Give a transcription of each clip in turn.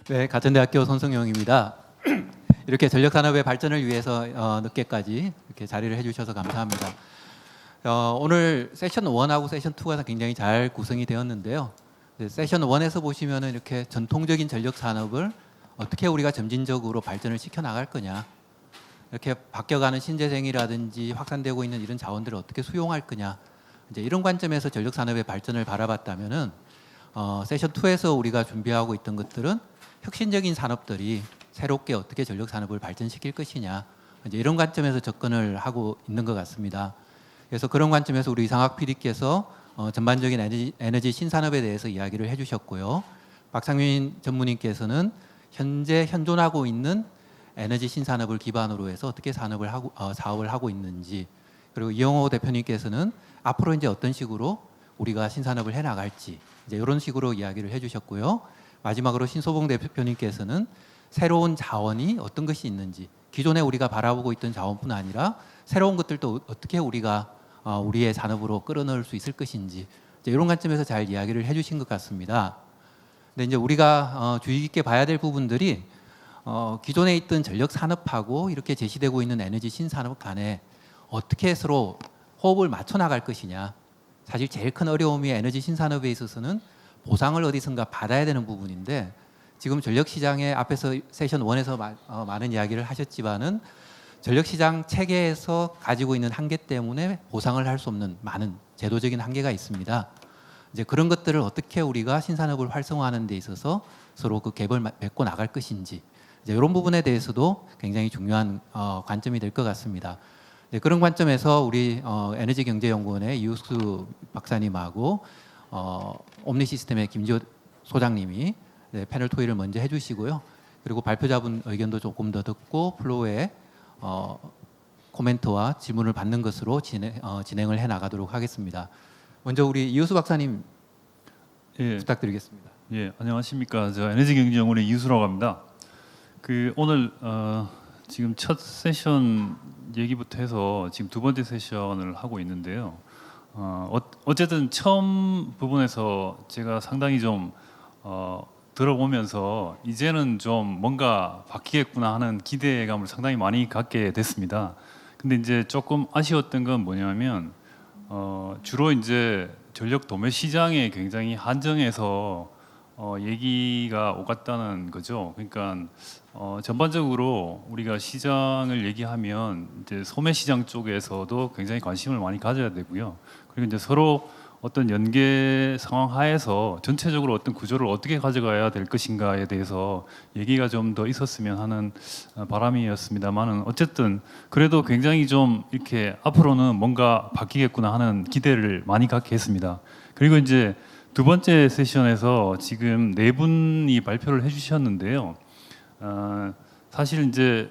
네, 가천대학교 손성용입니다. 이렇게 전력산업의 발전을 위해서 늦게까지 이렇게 자리를 해주셔서 감사합니다. 오늘 세션 1하고 세션 2가 굉장히 잘 구성이 되었는데요. 세션 1에서 보시면은 이렇게 전통적인 전력산업을 어떻게 우리가 점진적으로 발전을 시켜 나갈 거냐, 이렇게 바뀌어가는 신재생이라든지 확산되고 있는 이런 자원들을 어떻게 수용할 거냐, 이제 이런 관점에서 전력산업의 발전을 바라봤다면은 세션 2에서 우리가 준비하고 있던 것들은 혁신적인 산업들이 새롭게 어떻게 전력산업을 발전시킬 것이냐, 이제 이런 관점에서 접근을 하고 있는 것 같습니다. 그래서 그런 관점에서 우리 이상학 PD께서 전반적인 에너지 신산업에 대해서 이야기를 해주셨고요. 박상민 전무님께서는 현재 현존하고 있는 에너지 신산업을 기반으로 해서 어떻게 사업을 하고 있는지, 그리고 이영호 대표님께서는 앞으로 이제 어떤 식으로 우리가 신산업을 해 나갈지, 이제 이런 식으로 이야기를 해주셨고요. 마지막으로 신소봉 대표님께서는 새로운 자원이 어떤 것이 있는지, 기존에 우리가 바라보고 있던 자원뿐 아니라 새로운 것들도 어떻게 우리가 우리의 산업으로 끌어넣을 수 있을 것인지, 이제 이런 관점에서 잘 이야기를 해주신 것 같습니다. 근데 이제 우리가 주의 깊게 봐야 될 부분들이 기존에 있던 전력 산업하고 이렇게 제시되고 있는 에너지 신산업 간에 어떻게 서로 호흡을 맞춰 나갈 것이냐. 사실 제일 큰 어려움이 에너지 신산업에 있어서는 보상을 어디선가 받아야 되는 부분인데, 지금 전력시장의 앞에서 세션 1에서 많은 이야기를 하셨지만은 전력시장 체계에서 가지고 있는 한계 때문에 보상을 할 수 없는 많은 제도적인 한계가 있습니다. 이제 그런 것들을 어떻게 우리가 신산업을 활성화하는 데 있어서 서로 그 갭을 맺고 나갈 것인지, 이제 이런 부분에 대해서도 굉장히 중요한 관점이 될 것 같습니다. 네, 그런 관점에서 우리 에너지경제연구원의 이우수 박사님하고 옴니시스템의 김지호 소장님이 패널 토의를 먼저 해주시고요. 그리고 발표자분 의견도 조금 더 듣고 플로우에 코멘트와 질문을 받는 것으로 진행을 해 나가도록 하겠습니다. 먼저 우리 이우수 박사님 부탁드리겠습니다. 예, 안녕하십니까. 저 에너지경제연구원의 이우수라고 합니다. 오늘 지금 첫 세션 얘기부터 해서 지금 두 번째 세션을 하고 있는데요. 어쨌든 처음 부분에서 제가 상당히 좀 들어보면서 이제는 좀 뭔가 바뀌겠구나 하는 기대감을 상당히 많이 갖게 됐습니다. 근데 이제 조금 아쉬웠던 건 뭐냐면 주로 이제 전력 도매 시장에 굉장히 한정해서 얘기가 오갔다는 거죠. 그러니까 전반적으로 우리가 시장을 얘기하면 이제 소매 시장 쪽에서도 굉장히 관심을 많이 가져야 되고요. 그리고 이제 서로 어떤 연계 상황 하에서 전체적으로 어떤 구조를 어떻게 가져가야 될 것인가에 대해서 얘기가 좀 더 있었으면 하는 바람이었습니다만은, 어쨌든 그래도 굉장히 좀 이렇게 앞으로는 뭔가 바뀌겠구나 하는 기대를 많이 갖게 했습니다. 그리고 이제 두 번째 세션에서 지금 네 분이 발표를 해주셨는데요. 사실 이제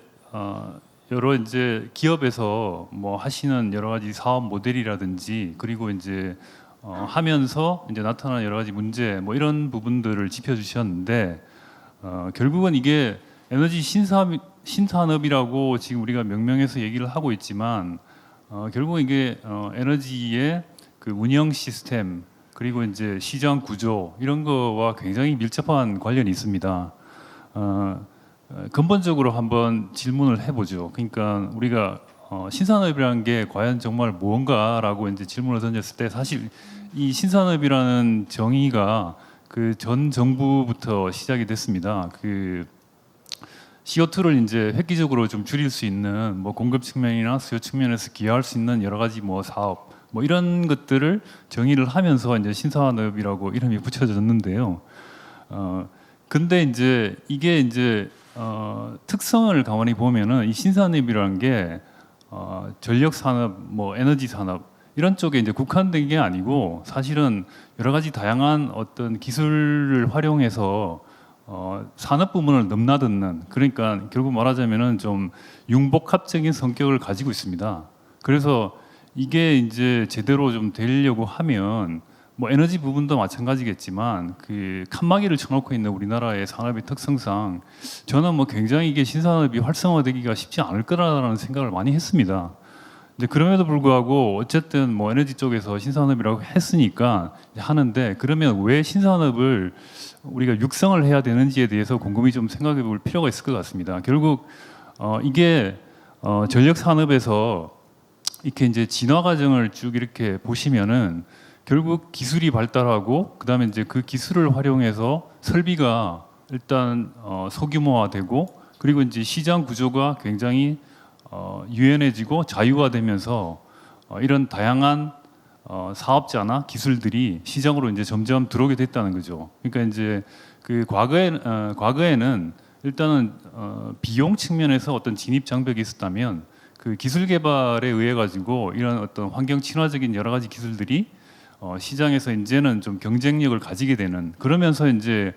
여러 이제 기업에서 뭐 하시는 여러 가지 사업 모델이라든지, 그리고 이제 하면서 이제 나타나는 여러 가지 문제, 뭐 이런 부분들을 짚어주셨는데, 결국은 이게 에너지 신산업이라고 지금 우리가 명명해서 얘기를 하고 있지만, 결국은 이게 에너지의 그 운영 시스템, 그리고 이제 시장 구조 이런 거와 굉장히 밀접한 관련이 있습니다. 근본적으로 한번 질문을 해보죠. 그러니까 우리가 신산업이라는 게 과연 정말 무언가라고 이제 질문을 던졌을 때, 사실 이 신산업이라는 정의가 그 전 정부부터 시작이 됐습니다. 그 CO2를 이제 획기적으로 좀 줄일 수 있는 뭐 공급 측면이나 수요 측면에서 기여할 수 있는 여러 가지 뭐 사업, 뭐 이런 것들을 정의를 하면서 이제 신산업이라고 이름이 붙여졌는데요. 근데 이제 이게 이제 특성을 가만히 보면은 이 신산업이라는 게 전력 산업, 뭐 에너지 산업 이런 쪽에 이제 국한된 게 아니고, 사실은 여러 가지 다양한 어떤 기술을 활용해서 산업 부문을 넘나드는, 그러니까 결국 말하자면은 좀 융복합적인 성격을 가지고 있습니다. 그래서 이게 이제 제대로 좀 되려고 하면 뭐 에너지 부분도 마찬가지겠지만 그 칸막이를 쳐놓고 있는 우리나라의 산업의 특성상 저는 뭐 굉장히 이게 신산업이 활성화되기가 쉽지 않을 거라는 생각을 많이 했습니다. 이제 그럼에도 불구하고 어쨌든 뭐 에너지 쪽에서 신산업이라고 했으니까 이제 하는데, 그러면 왜 신산업을 우리가 육성을 해야 되는지에 대해서 곰곰이 좀 생각해 볼 필요가 있을 것 같습니다. 결국 이게 전력 산업에서 이렇게 이제 진화 과정을 쭉 이렇게 보시면은 결국 기술이 발달하고 그다음에 이제 그 기술을 활용해서 설비가 일단 소규모화되고, 그리고 이제 시장 구조가 굉장히 유연해지고 자유화되면서 이런 다양한 사업자나 기술들이 시장으로 이제 점점 들어오게 됐다는 거죠. 그러니까 이제 그 과거에는 일단은 비용 측면에서 어떤 진입 장벽이 있었다면, 그 기술 개발에 의해 가지고 이런 어떤 환경 친화적인 여러 가지 기술들이 시장에서 이제는 좀 경쟁력을 가지게 되는, 그러면서 이제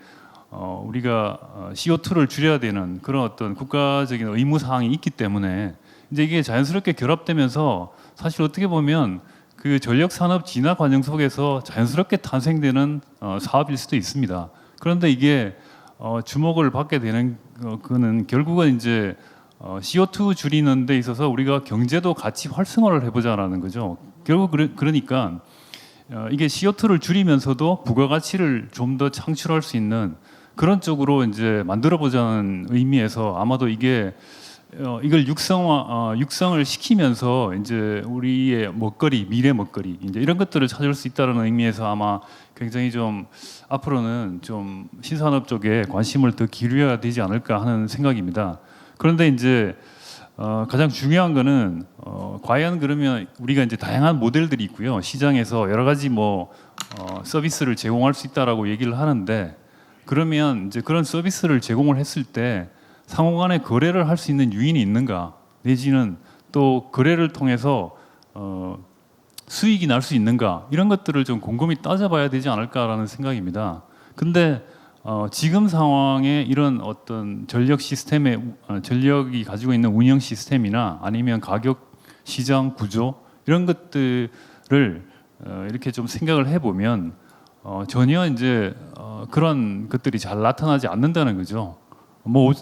우리가 CO2를 줄여야 되는 그런 어떤 국가적인 의무 사항이 있기 때문에 이제 이게 자연스럽게 결합되면서 사실 어떻게 보면 그 전력 산업 진화 과정 속에서 자연스럽게 탄생되는 사업일 수도 있습니다. 그런데 이게 주목을 받게 되는 그거는 결국은 이제 CO2 줄이는 데 있어서 우리가 경제도 같이 활성화를 해보자라는 거죠. 결국 그러니까 이게 CO2를 줄이면서도 부가가치를 좀 더 창출할 수 있는 그런 쪽으로 이제 만들어 보자는 의미에서 아마도 이게 이걸 육성을 시키면서 이제 우리의 먹거리, 미래 먹거리 이제 이런 것들을 찾을 수 있다는 의미에서 아마 굉장히 좀 앞으로는 좀 신산업 쪽에 관심을 더 기울여야 되지 않을까 하는 생각입니다. 그런데 이제 가장 중요한 거는 과연 그러면 우리가 이제 다양한 모델들이 있고요. 시장에서 여러 가지 뭐 서비스를 제공할 수 있다라고 얘기를 하는데, 그러면 이제 그런 서비스를 제공을 했을 때 상호간에 거래를 할 수 있는 유인이 있는가, 내지는 또 거래를 통해서 수익이 날 수 있는가, 이런 것들을 좀 곰곰이 따져봐야 되지 않을까라는 생각입니다. 근데 지금 상황에 이런 어떤 전력 시스템의 전력이 가지고 있는 운영 시스템이나 아니면 가격 시장 구조 이런 것들을 이렇게 좀 생각을 해보면 전혀 이제 그런 것들이 잘 나타나지 않는다는 거죠. 뭐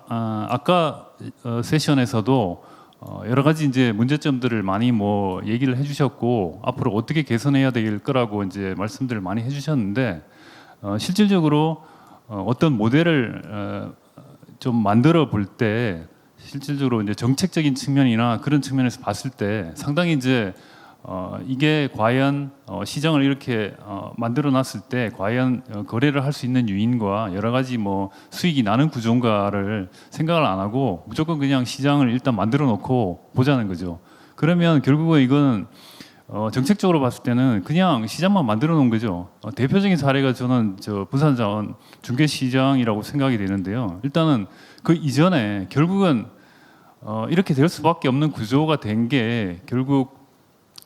아까 세션에서도 여러 가지 이제 문제점들을 많이 뭐 얘기를 해주셨고 앞으로 어떻게 개선해야 될 거라고 이제 말씀들을 많이 해주셨는데, 실질적으로 어떤 모델을 좀 만들어 볼 때 실질적으로 이제 정책적인 측면이나 그런 측면에서 봤을 때 상당히 이제 이게 과연 시장을 이렇게 만들어 놨을 때 과연 거래를 할 수 있는 유인과 여러 가지 뭐 수익이 나는 구조인가를 생각을 안 하고 무조건 그냥 시장을 일단 만들어 놓고 보자는 거죠. 그러면 결국은 이거는 정책적으로 봤을 때는 그냥 시장만 만들어 놓은 거죠. 대표적인 사례가 저는 부산자원 중개시장이라고 생각이 되는데요. 일단은 그 이전에 결국은 이렇게 될 수밖에 없는 구조가 된 게 결국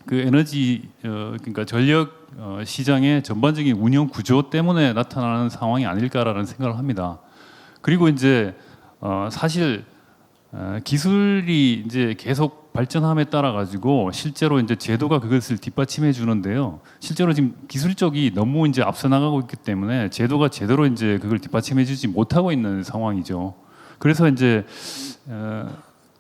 그 에너지 그러니까 전력 시장의 전반적인 운영 구조 때문에 나타나는 상황이 아닐까라는 생각을 합니다. 그리고 이제 사실 기술이 이제 계속 발전함에 따라 가지고 실제로 이제 제도가 그것을 뒷받침해 주는데요. 실제로 지금 기술 쪽이 너무 이제 앞서 나가고 있기 때문에 제도가 제대로 이제 그걸 뒷받침해 주지 못하고 있는 상황이죠. 그래서 이제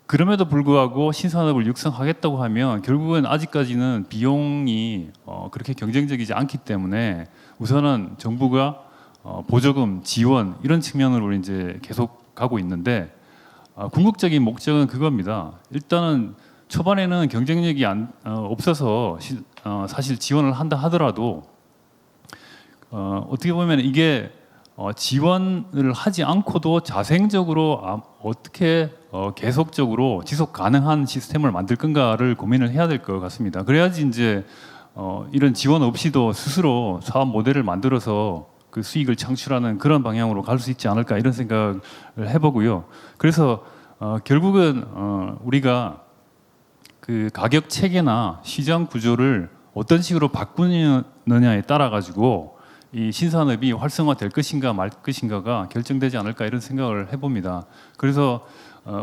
그럼에도 불구하고 신산업을 육성하겠다고 하면 결국은 아직까지는 비용이 그렇게 경쟁적이지 않기 때문에 우선은 정부가 보조금, 지원 이런 측면으로 이제 계속 가고 있는데, 궁극적인 목적은 그겁니다. 일단은 초반에는 경쟁력이 없어서 사실 지원을 한다 하더라도 어떻게 보면 이게 지원을 하지 않고도 자생적으로 어떻게 계속적으로 지속 가능한 시스템을 만들 건가를 고민을 해야 될 것 같습니다. 그래야지 이제 이런 지원 없이도 스스로 사업 모델을 만들어서 그 수익을 창출하는 그런 방향으로 갈 수 있지 않을까 이런 생각을 해보고요. 그래서 결국은 우리가 그 가격 체계나 시장 구조를 어떤 식으로 바꾸느냐에 따라 가지고 이 신산업이 활성화될 것인가 말 것인가가 결정되지 않을까 이런 생각을 해봅니다. 그래서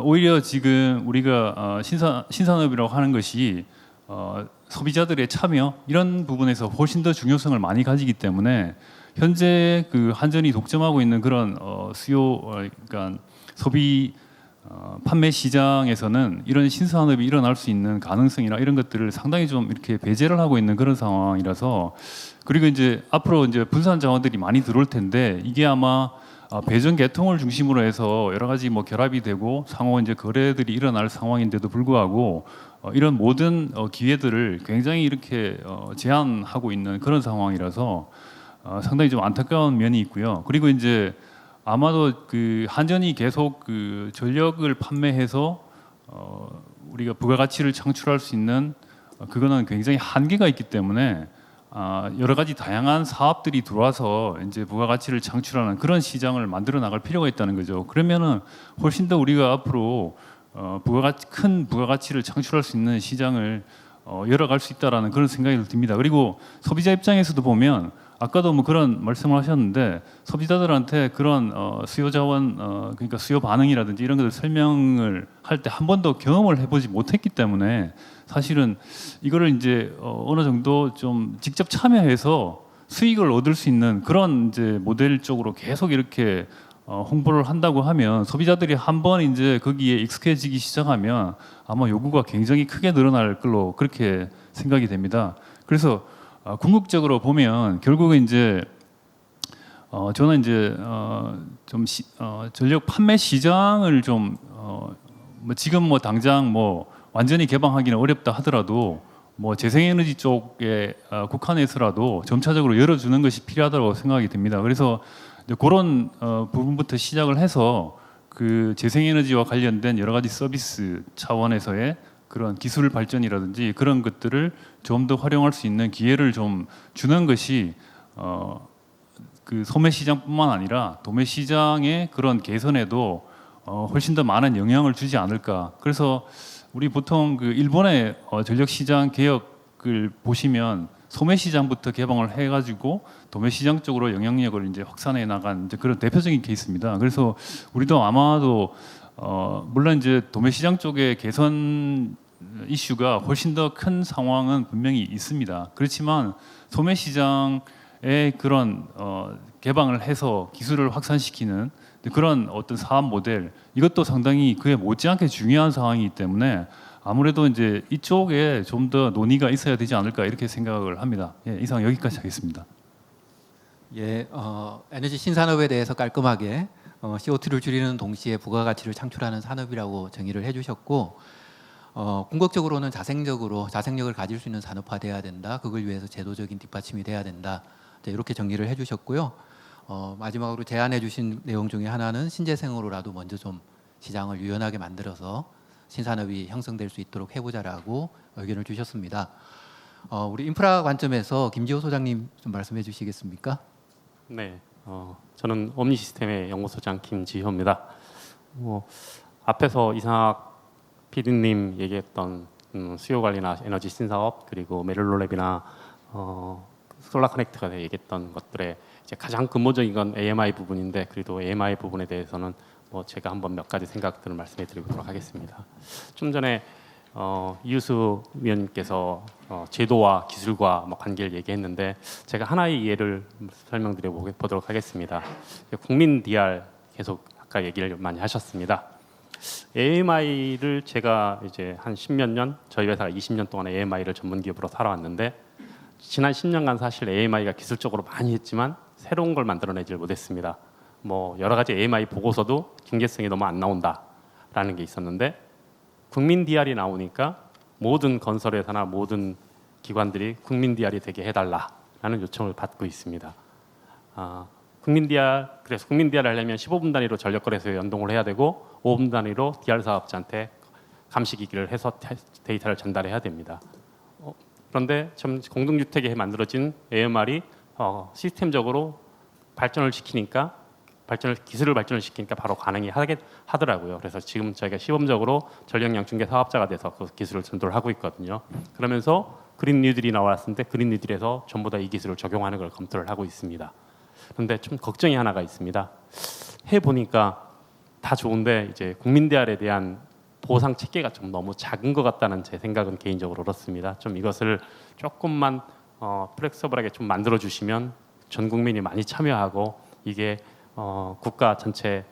오히려 지금 우리가 신산업이라고 하는 것이 소비자들의 참여 이런 부분에서 훨씬 더 중요성을 많이 가지기 때문에 현재 그 한전이 독점하고 있는 그런 수요 그러니까 소비 판매 시장에서는 이런 신산업이 일어날 수 있는 가능성이나 이런 것들을 상당히 좀 이렇게 배제를 하고 있는 그런 상황이라서, 그리고 이제 앞으로 이제 분산 자원들이 많이 들어올 텐데 이게 아마 배전 개통을 중심으로 해서 여러 가지 뭐 결합이 되고 상호 이제 거래들이 일어날 상황인데도 불구하고 이런 모든 기회들을 굉장히 이렇게 제한하고 있는 그런 상황이라서 상당히 좀 안타까운 면이 있고요. 그리고 이제 아마도 그 한전이 계속 그 전력을 판매해서 우리가 부가가치를 창출할 수 있는 그거는 굉장히 한계가 있기 때문에 여러 가지 다양한 사업들이 들어와서 이제 부가가치를 창출하는 그런 시장을 만들어 나갈 필요가 있다는 거죠. 그러면은 훨씬 더 우리가 앞으로 큰 부가가치를 창출할 수 있는 시장을 열어갈 수 있다라는 그런 생각이 듭니다. 그리고 소비자 입장에서도 보면 아까도 뭐 그런 말씀을 하셨는데 소비자들한테 그런 수요 자원 그러니까 수요 반응이라든지 이런 것들 설명을 할 때 한 번도 경험을 해보지 못했기 때문에 사실은 이거를 이제 어느 정도 좀 직접 참여해서 수익을 얻을 수 있는 그런 이제 모델 쪽으로 계속 이렇게 홍보를 한다고 하면 소비자들이 한 번 이제 거기에 익숙해지기 시작하면 아마 요구가 굉장히 크게 늘어날 걸로 그렇게 생각이 됩니다. 그래서 궁극적으로 보면 결국은 이제 저는 이제 전력 판매 시장을 좀 뭐 지금 뭐 당장 뭐 완전히 개방하기는 어렵다 하더라도 뭐 재생에너지 쪽에 국한에서라도 점차적으로 열어주는 것이 필요하다고 생각이 듭니다. 그래서 이제 그런 부분부터 시작을 해서 그 재생에너지와 관련된 여러 가지 서비스 차원에서의 그런 기술 발전이라든지 그런 것들을 좀 더 활용할 수 있는 기회를 좀 주는 것이 그 소매 시장뿐만 아니라 도매 시장의 그런 개선에도 훨씬 더 많은 영향을 주지 않을까. 그래서 우리 보통 그 일본의 전력 시장 개혁을 보시면 소매 시장부터 개방을 해가지고 도매 시장 쪽으로 영향력을 이제 확산해 나간 이제 그런 대표적인 케이스입니다. 그래서 우리도 아마도 물론 이제 도매 시장 쪽의 개선 이슈가 훨씬 더 큰 상황은 분명히 있습니다. 그렇지만 소매 시장의 그런 개방을 해서 기술을 확산시키는 그런 어떤 사업 모델 이것도 상당히 그에 못지않게 중요한 상황이기 때문에 아무래도 이제 이쪽에 좀 더 논의가 있어야 되지 않을까 이렇게 생각을 합니다. 예, 이상 여기까지 하겠습니다. 예, 에너지 신산업에 대해서 깔끔하게 CO2를 줄이는 동시에 부가가치를 창출하는 산업이라고 정의를 해주셨고, 궁극적으로는 자생력을 가질 수 있는 산업화돼야 된다. 그걸 위해서 제도적인 뒷받침이 돼야 된다. 이렇게 정리를 해주셨고요. 마지막으로 제안해주신 내용 중에 하나는 신재생으로라도 먼저 좀 시장을 유연하게 만들어서 신산업이 형성될 수 있도록 해보자라고 의견을 주셨습니다. 우리 인프라 관점에서 김지호 소장님 좀 말씀해 주시겠습니까? 네, 저는 옴니시스템의 연구소장 김지효입니다. 앞에서 이상학 PD님 얘기했던 수요 관리나 에너지 신사업 그리고 메릴로랩이나 솔라 커넥트가 얘기했던 것들의 이제 가장 근본적인 건 AMI 부분인데 그래도 AMI 부분에 대해서는 제가 한번 몇 가지 생각들을 말씀해 드리도록 하겠습니다. 좀 전에 이유수 위원님께서 제도와 기술과 관계를 얘기했는데 제가 하나의 예를 설명드려 보도록 하겠습니다. 국민 DR 계속 아까 얘기를 많이 하셨습니다. AMI를 제가 이제 한 10몇 년, 저희 회사가 20년 동안 AMI를 전문 기업으로 살아왔는데 지난 10년간 사실 AMI가 기술적으로 많이 했지만 새로운 걸 만들어내질 못했습니다. 뭐 여러 가지 AMI 보고서도 경제성이 너무 안 나온다라는 게 있었는데 국민 DR이 나오니까 모든 건설회사나 모든 기관들이 국민 DR이 되게 해달라라는 요청을 받고 있습니다. 국민 DR 그래서 국민 DR 하려면 15분 단위로 전력거래소에 연동을 해야 되고 5분 단위로 DR 사업자한테 감시기기를 해서 데이터를 전달해야 됩니다. 그런데 좀 공동주택에 만들어진 AMR이 시스템적으로 기술을 발전을 시키니까 바로 가능히 하더라고요. 그래서 지금 저희가 시범적으로 전력 양중개 사업자가 돼서 그 기술을 전도를 하고 있거든요. 그러면서 그린 뉴딜이 나왔는데 그린 뉴딜에서 전부 다 이 기술을 적용하는 걸 검토를 하고 있습니다. 그런데 좀 걱정이 하나가 있습니다. 해보니까 다 좋은데 이제 국민 DR에 대한 보상 체계가 좀 너무 작은 것 같다는 제 생각은 개인적으로 그렇습니다. 좀 이것을 조금만 플렉서블하게 좀 만들어 주시면 전 국민이 많이 참여하고 이게 국가 전체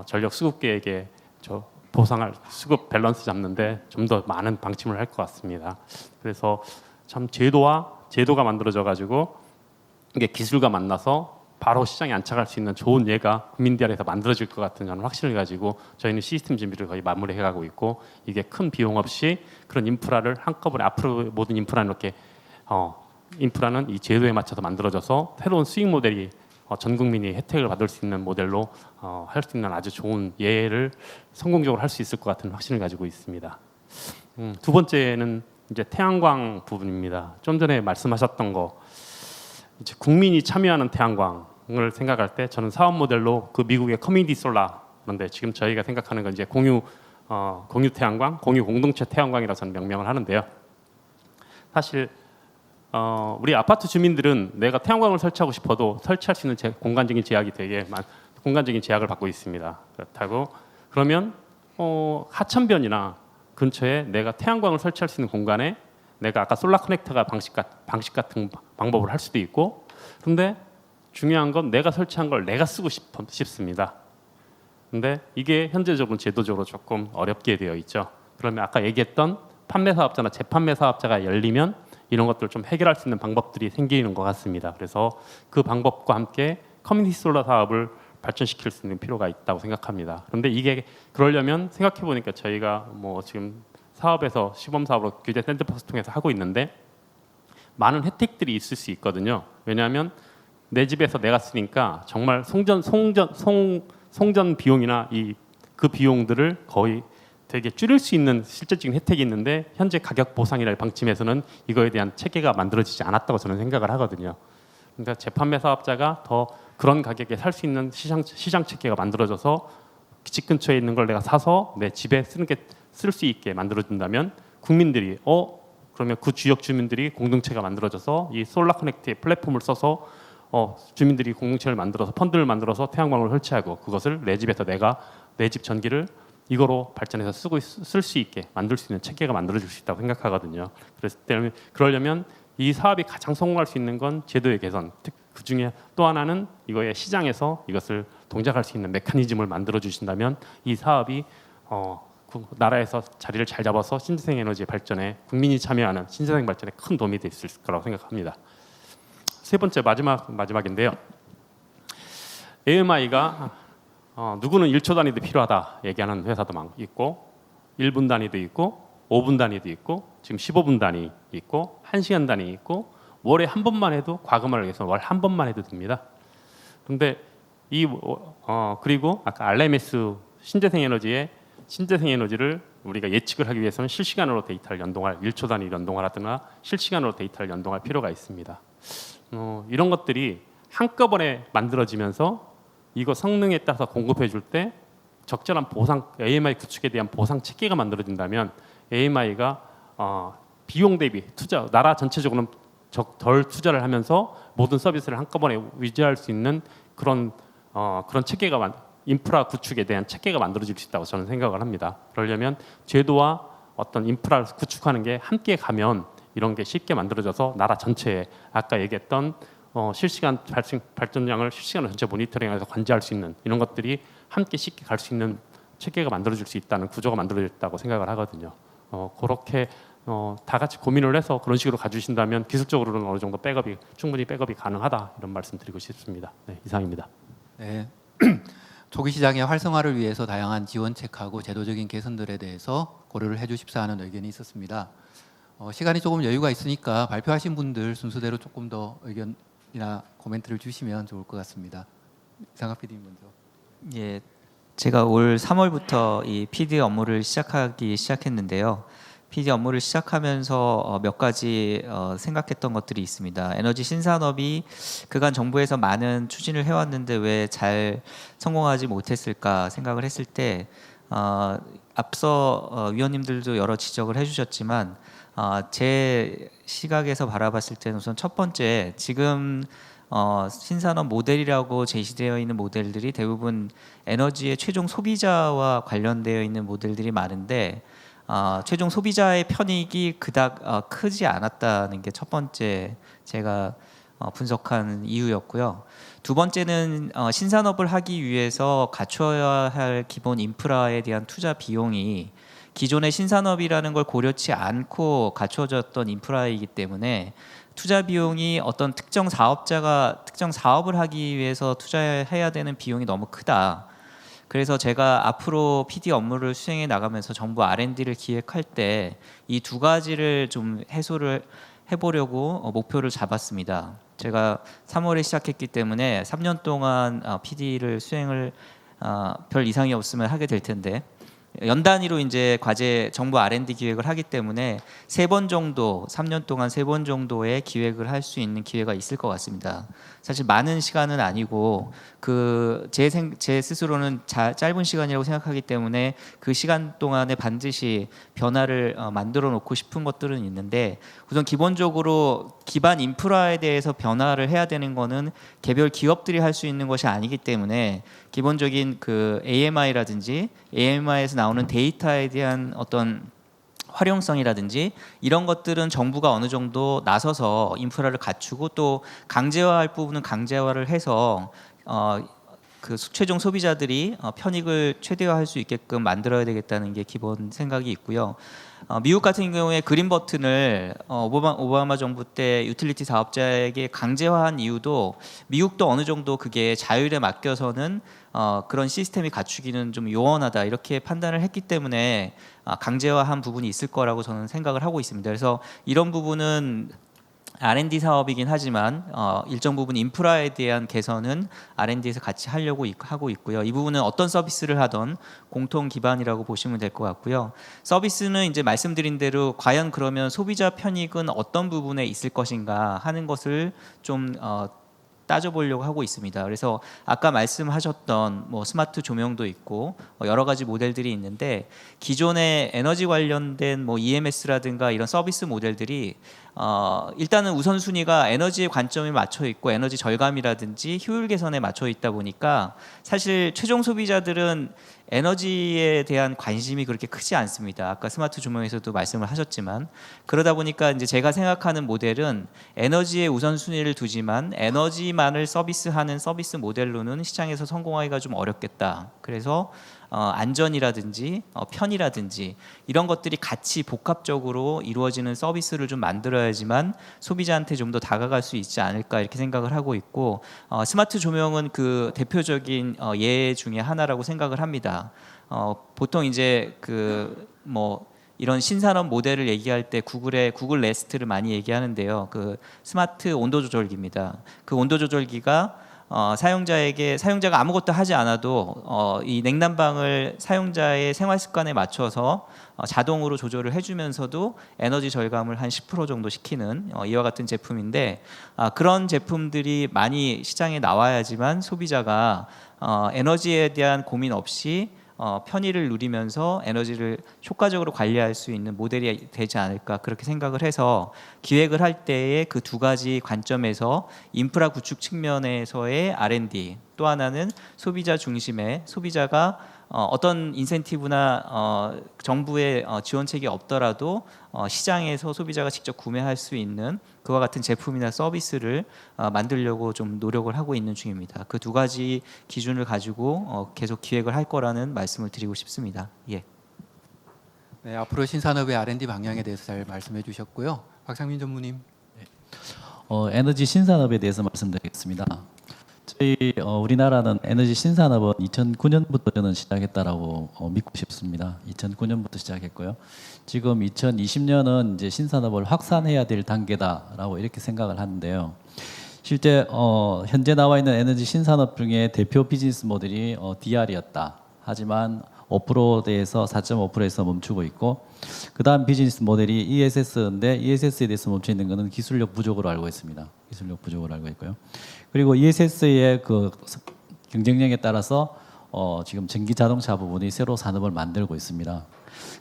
전력 수급 계획에 보상할 수급 밸런스 잡는데 좀 더 많은 방침을 할 것 같습니다. 그래서 참 제도가 만들어져 가지고 이게 기술과 만나서 바로 시장에 안착할 수 있는 좋은 예가 국민들 안에서 만들어질 것 같은 저는 확신을 가지고 저희는 시스템 준비를 거의 마무리해가고 있고 이게 큰 비용 없이 그런 인프라를 한꺼번에 앞으로 모든 인프라는 이렇게 인프라는 이 제도에 맞춰서 만들어져서 새로운 수익 모델이 전 국민이 혜택을 받을 수 있는 모델로 할 수 있는 아주 좋은 예를 성공적으로 할 수 있을 것 같은 확신을 가지고 있습니다. 두 번째는 이제 태양광 부분입니다. 좀 전에 말씀하셨던 거 이제 국민이 참여하는 태양광을 생각할 때 저는 사업 모델로 그 미국의 커뮤니티 솔라 그런데 지금 저희가 생각하는 건 이제 공유 태양광, 공유 공동체 태양광이라고 저는 명명을 하는데요. 사실 우리 아파트 주민들은 내가 태양광을 설치하고 싶어도 설치할 수 있는 공간적인 제약을 받고 있습니다. 그렇다고 그러면 하천변이나 근처에 내가 태양광을 설치할 수 있는 공간에 내가 아까 솔라 커넥터가 방식 같은 방법을 할 수도 있고 그런데 중요한 건 내가 설치한 걸 내가 쓰고 싶습니다. 근데 이게 현재적으로 제도적으로 조금 어렵게 되어 있죠. 그러면 아까 얘기했던 판매 사업자나 재판매 사업자가 열리면 이런 것들을 좀 해결할 수 있는 방법들이 생기는 것 같습니다. 그래서 그 방법과 함께 커뮤니티 솔라 사업을 발전시킬 수 있는 필요가 있다고 생각합니다. 그런데 이게 그러려면 생각해 보니까 저희가 뭐 지금 사업에서 시범 사업으로 규제 샌드박스 통해서 하고 있는데 많은 혜택들이 있을 수 있거든요. 왜냐하면 내 집에서 내가 쓰니까 정말 송전 비용이나 그 비용들을 거의 되게 줄일 수 있는 실질적인 혜택이 있는데 현재 가격 보상이라는 방침에서는 이거에 대한 체계가 만들어지지 않았다고 저는 생각을 하거든요. 그러니까 재판매 사업자가 더 그런 가격에 살 수 있는 시장 체계가 만들어져서 집 근처에 있는 걸 내가 사서 내 집에 쓸 수 있게 만들어준다면 국민들이 그러면 그 지역 주민들이 공동체가 만들어져서 이 솔라 커넥트의 플랫폼을 써서 주민들이 공동체를 만들어서 펀드를 만들어서 태양광을 설치하고 그것을 내 집에서 내가 내 집 전기를 이거로 발전해서 쓸 수 있게 만들 수 있는 체계가 만들어질 수 있다고 생각하거든요. 그러려면 이 사업이 가장 성공할 수 있는 건 제도의 개선. 그 중에 또 하나는 이거의 시장에서 이것을 동작할 수 있는 메커니즘을 만들어 주신다면 이 사업이 그 나라에서 자리를 잘 잡아서 신재생 에너지 발전에 국민이 참여하는 신재생 발전에 큰 도움이 될 수 있을 거라고 생각합니다. 세 번째 마지막인데요. AMI가 누구는 1초 단위도 필요하다 얘기하는 회사도 있고 1분 단위도 있고 5분 단위도 있고 지금 15분 단위 있고 1시간 단위 있고 월에 한 번만 해도 과금을 위해서 월 한 번만 해도 됩니다. 그런데 그리고 아까 RMS 신재생 에너지를 우리가 예측을 하기 위해서는 실시간으로 데이터를 연동할 1초 단위 연동을 하거나 실시간으로 데이터를 연동할 필요가 있습니다. 이런 것들이 한꺼번에 만들어지면서 이거 성능에 따라서 공급해 줄 때 적절한 보상 AMI 구축에 대한 보상 체계가 만들어진다면 AMI가 비용 대비 투자 나라 전체적으로는 덜 투자를 하면서 모든 서비스를 한꺼번에 위지할 수 있는 그런 체계가 인프라 구축에 대한 체계가 만들어질 수 있다고 저는 생각을 합니다. 그러려면 제도와 어떤 인프라를 구축하는 게 함께 가면 이런 게 쉽게 만들어져서 나라 전체에 아까 얘기했던 실시간 발전량을 실시간으로 전체 모니터링해서 관리할 수 있는 이런 것들이 함께 쉽게 갈 수 있는 체계가 만들어질 수 있다는 구조가 만들어졌다고 생각을 하거든요. 그렇게 다 같이 고민을 해서 그런 식으로 가주신다면 기술적으로는 어느 정도 충분히 백업이 가능하다 이런 말씀드리고 싶습니다. 네, 이상입니다. 네. 초기 시장의 활성화를 위해서 다양한 지원책하고 제도적인 개선들에 대해서 고려를 해주십사 하는 의견이 있었습니다. 시간이 조금 여유가 있으니까 발표하신 분들 순서대로 조금 더 의견이나 코멘트를 주시면 좋을 것 같습니다. 이상학 PD님 먼저. 예, 제가 올 3월부터 이 PD 업무를 시작했는데요. PD 업무를 시작하면서 몇 가지 생각했던 것들이 있습니다. 에너지 신산업이 그간 정부에서 많은 추진을 해왔는데 왜 잘 성공하지 못했을까 생각을 했을 때 앞서 위원님들도 여러 지적을 해주셨지만 제 시각에서 바라봤을 때는 우선 첫 번째 지금 신산업 모델이라고 제시되어 있는 모델들이 대부분 에너지의 최종 소비자와 관련되어 있는 모델들이 많은데 최종 소비자의 편익이 그닥 크지 않았다는 게 첫 번째 제가 분석한 이유였고요. 두 번째는 신산업을 하기 위해서 갖춰야 할 기본 인프라에 대한 투자 비용이 기존의 신산업이라는 걸 고려치 않고 갖춰졌던 인프라이기 때문에 투자 비용이 어떤 특정 사업자가 특정 사업을 하기 위해서 투자해야 되는 비용이 너무 크다. 그래서 제가 앞으로 PD 업무를 수행해 나가면서 정부 R&D를 기획할 때 이 두 가지를 좀 해소를 해보려고 목표를 잡았습니다. 제가 3월에 시작했기 때문에 3년 동안 PD를 수행을 별 이상이 없으면 하게 될 텐데 연 단위로 이제 과제 정부 R&D 기획을 하기 때문에 3번 정도 3년 동안 3번 정도의 기획을 할 수 있는 기회가 있을 것 같습니다. 사실 많은 시간은 아니고 제 스스로는 짧은 시간이라고 생각하기 때문에 그 시간 동안에 반드시 변화를 만들어 놓고 싶은 것들은 있는데 우선 기본적으로 기반 인프라에 대해서 변화를 해야 되는 거는 개별 기업들이 할 수 있는 것이 아니기 때문에 기본적인 그 AMI라든지 AMI에서 나오는 데이터에 대한 어떤 활용성이라든지 이런 것들은 정부가 어느 정도 나서서 인프라를 갖추고 또 강제화할 부분은 강제화를 해서 그 최종 소비자들이 편익을 최대화할 수 있게끔 만들어야 되겠다는 게 기본 생각이 있고요. 미국 같은 경우에 그린 버튼을 오바마 정부 때 유틸리티 사업자에게 강제화한 이유도 미국도 어느 정도 그게 자율에 맡겨서는 그런 시스템이 갖추기는 좀 요원하다 이렇게 판단을 했기 때문에 강제화한 부분이 있을 거라고 저는 생각을 하고 있습니다. 그래서 이런 부분은 R&D 사업이긴 하지만 일정 부분 인프라에 대한 개선은 R&D에서 같이 하려고 하고 있고요. 이 부분은 어떤 서비스를 하던 공통 기반이라고 보시면 될 것 같고요. 서비스는 이제 말씀드린 대로 과연 그러면 소비자 편익은 어떤 부분에 있을 것인가 하는 것을 좀 따져보려고 하고 있습니다. 그래서 아까 말씀하셨던 뭐 스마트 조명도 있고 여러 가지 모델들이 있는데 기존의 에너지 관련된 뭐 EMS라든가 이런 서비스 모델들이 일단은 우선순위가 에너지의 관점에 맞춰 있고 에너지 절감이라든지 효율 개선에 맞춰 있다 보니까 사실 최종 소비자들은 에너지에 대한 관심이 그렇게 크지 않습니다. 아까 스마트 조명에서도 말씀을 하셨지만 그러다 보니까 이제 제가 생각하는 모델은 에너지의 우선순위를 두지만 에너지만을 서비스하는 서비스 모델로는 시장에서 성공하기가 좀 어렵겠다. 그래서 안전이라든지 편의라든지 이런 것들이 같이 복합적으로 이루어지는 서비스를 좀 만들어야지만 소비자한테 좀 더 다가갈 수 있지 않을까 이렇게 생각을 하고 있고 스마트 조명은 그 대표적인 예 중에 하나라고 생각을 합니다. 보통 이제 이런 신산업 모델을 얘기할 때 구글 네스트를 많이 얘기하는데요. 그 스마트 온도 조절기입니다. 그 온도 조절기가 사용자가 아무것도 하지 않아도 이 냉난방을 사용자의 생활 습관에 맞춰서 자동으로 조절을 해주면서도 에너지 절감을 한 10% 정도 시키는 이와 같은 제품인데 그런 제품들이 많이 시장에 나와야지만 소비자가 에너지에 대한 고민 없이 편의를 누리면서 에너지를 효과적으로 관리할 수 있는 모델이 되지 않을까 그렇게 생각을 해서 기획을 할 때의 그 두 가지 관점에서 인프라 구축 측면에서의 R&D 또 하나는 소비자 중심의 소비자가 어떤 인센티브나 정부의 지원책이 없더라도 시장에서 소비자가 직접 구매할 수 있는 그와 같은 제품이나 서비스를 만들려고 좀 노력을 하고 있는 중입니다. 그 두 가지 기준을 가지고 계속 기획을 할 거라는 말씀을 드리고 싶습니다. 예. 네, 앞으로 신산업의 R&D 방향에 대해서 잘 말씀해 주셨고요. 박상민 전무님. 에너지 신산업에 대해서 말씀드리겠습니다. 저희 우리나라는 에너지 신산업은 2009년부터 저는 시작했다라고 믿고 싶습니다. 2009년부터 시작했고요. 지금 2020년은 이제 신산업을 확산해야 될 단계다라고 이렇게 생각을 하는데요. 실제 현재 나와 있는 에너지 신산업 중에 대표 비즈니스 모델이 DR이었다. 하지만 5%대에서 4.5%에서 멈추고 있고 그다음 비즈니스 모델이 ESS인데 ESS에 대해서 멈춰 있는 것은 기술력 부족으로 알고 있습니다. 기술력 부족으로 알고 있고요. 그리고 ESS의 그 경쟁력에 따라서 지금 전기 자동차 부분이 새로 산업을 만들고 있습니다.